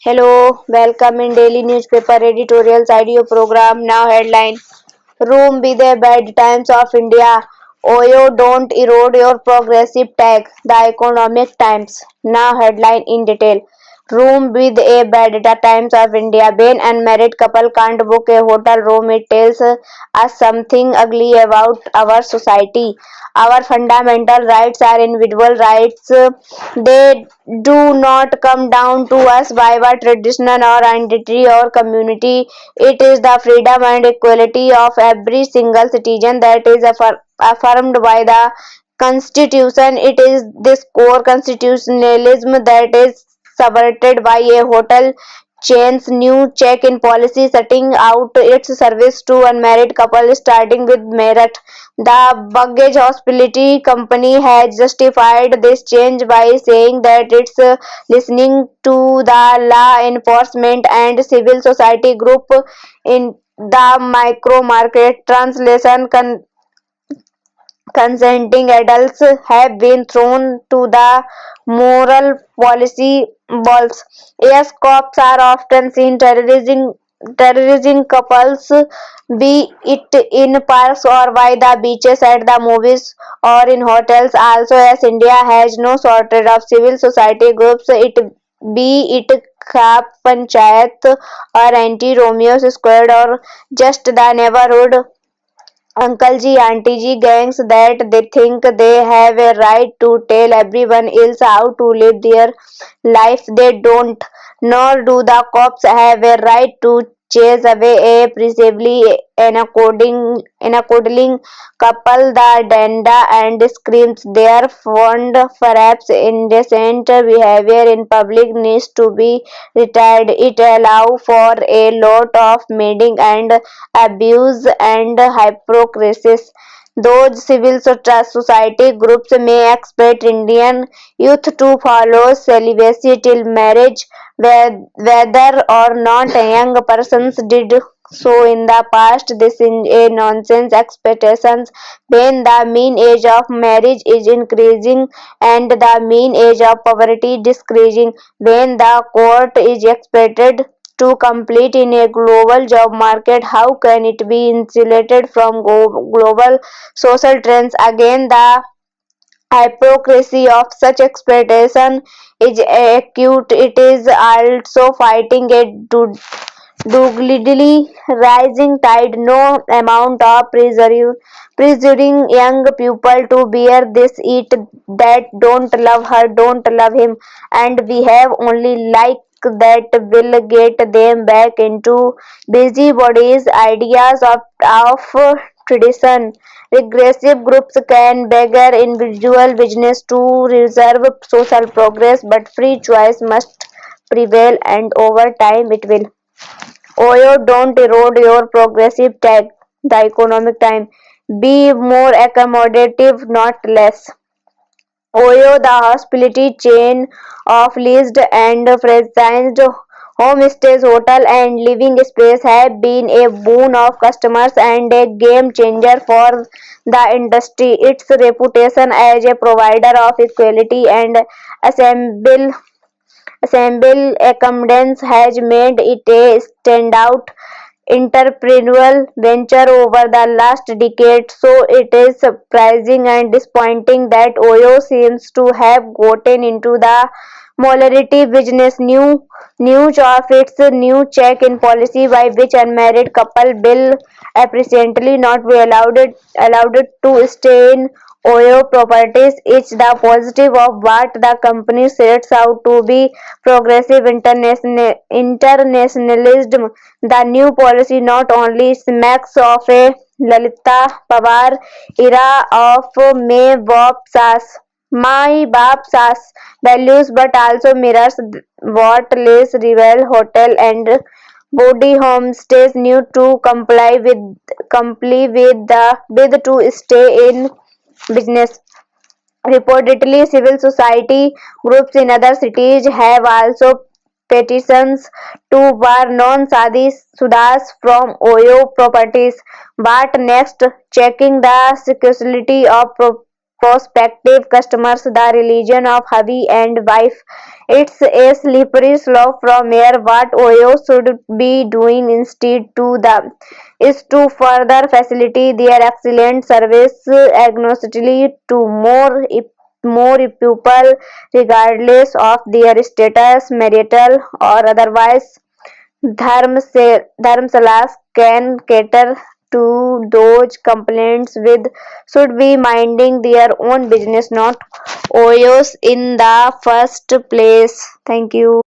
Hello, welcome in daily newspaper editorials audio program. Now headline: Room with the bad times of India. Oyo don't erode your progressive tag. The Economic Times. Now headline in detail. Room with a bad times of India. When unmarried couple can't book a hotel room, it tells us something ugly about our society. Our fundamental rights are individual rights. They do not come down to us by our traditional or identity or community. It is the freedom and equality of every single citizen that is affirmed by the Constitution. It is this core constitutionalism that is subverted by a hotel chain's new check-in policy setting out its service to unmarried couples starting with merit. The baggage hospitality company has justified this change by saying that it's listening to the law enforcement and civil society group in the micro market. Translation: consenting adults have been thrown to the moral policy walls. Yes, cops are often seen terrorizing couples, be it in parks or by the beaches, at the movies, or in hotels. Also, as India has no shortage of civil society groups, be it Khap Panchayat or Anti Romeo's Squad or just the neighborhood uncle ji, auntie ji gangs, that they think they have a right to tell everyone else how to live their life. They don't, nor do the cops have a right to chase away a peaceably encoding couple. The danda and screams their fond, perhaps indecent behavior in public needs to be retired. It allows for a lot of meddling and abuse and hypocrisy. Those civil society groups may expect Indian youth to follow celibacy till marriage, whether or not young persons did so in the past. This is a nonsense expectations when the mean age of marriage is increasing and the mean age of poverty decreasing, when the court is expected to compete in a global job market. How can it be insulated from global social trends? Again, the hypocrisy of such expectation is acute. It is also fighting a doggedly rising tide. No amount of pressuring young people to bear this, eat that, don't love her, don't love him, and behave only like that will get them back into busybodies ideas of tradition. Regressive groups can beggar individual business to reserve social progress, but free choice must prevail, and over time it will. Oyo, don't erode your progressive tag. The Economic Time. Be more accommodative, not less. Oyo, the hospitality chain of leased and franchised homestays, hotel and living space, have been a boon of customers and a game changer for the industry. Its reputation as a provider of equality and assemble accommodations has made it a standout entrepreneurial venture over the last decade. So it is surprising and disappointing that Oyo seems to have gotten into the mobility business. News of its new check-in policy by which unmarried couple will apparently not be allowed to stay in Oyo properties is the positive of what the company sets out to be progressive internationalism. The new policy not only smacks of a Lalita Pawar era of my Baap Sas values, but also mirrors what Les Rival Hotel and Body homestays need to comply with the bid to stay in business. Reportedly, civil society groups in other cities have also petitions to bar non-Sadi Sudas from Oyo properties. But next, checking the security of prospective customers the religion of hubby and wife. It's a slippery slope from here. What Oyo should be doing instead to the is to further facilitate their excellent service agnostically to more people regardless of their status, marital or otherwise. Dharmsalas can cater to those complaints with should be minding their own business, not Oyos in the first place. Thank you.